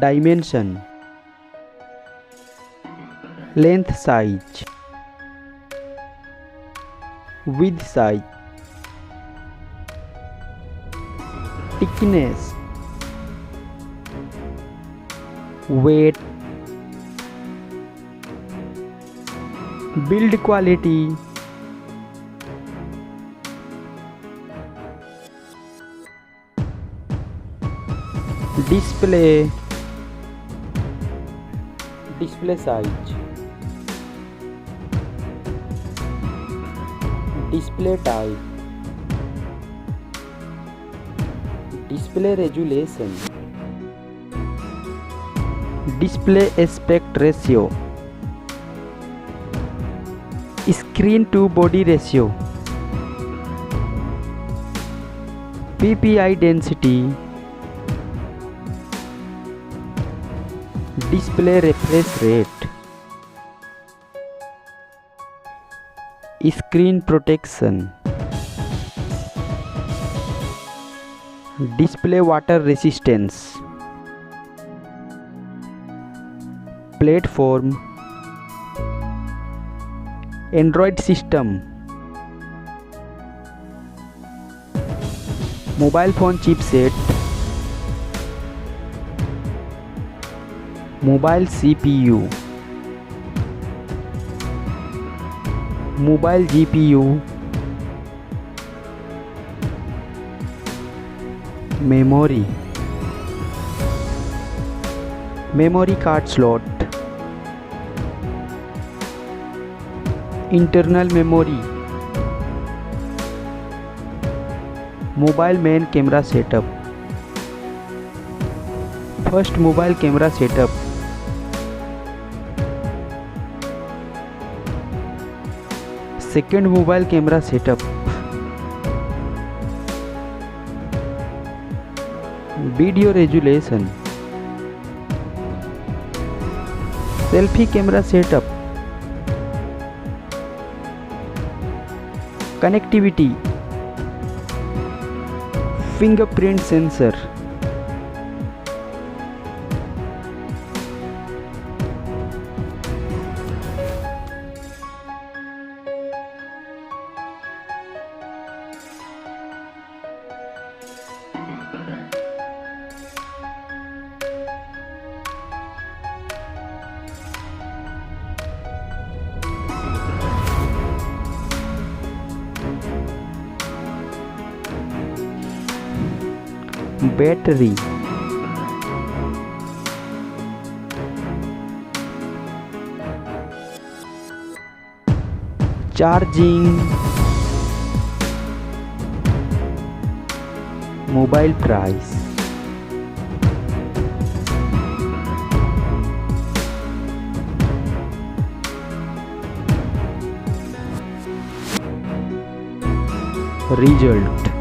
dimension, length size, width size, thickness, weight, build quality, display size, display type, display resolution, display aspect ratio, screen to body ratio, PPI density, display refresh rate, screen protection, display water resistance, platform, Android system, mobile phone chipset, mobile CPU, mobile GPU, memory, memory card slot, internal memory, mobile main camera setup, first mobile camera setup, second mobile camera setup, video resolution, selfie camera setup, connectivity, fingerprint sensor, battery, charging, mobile price, result.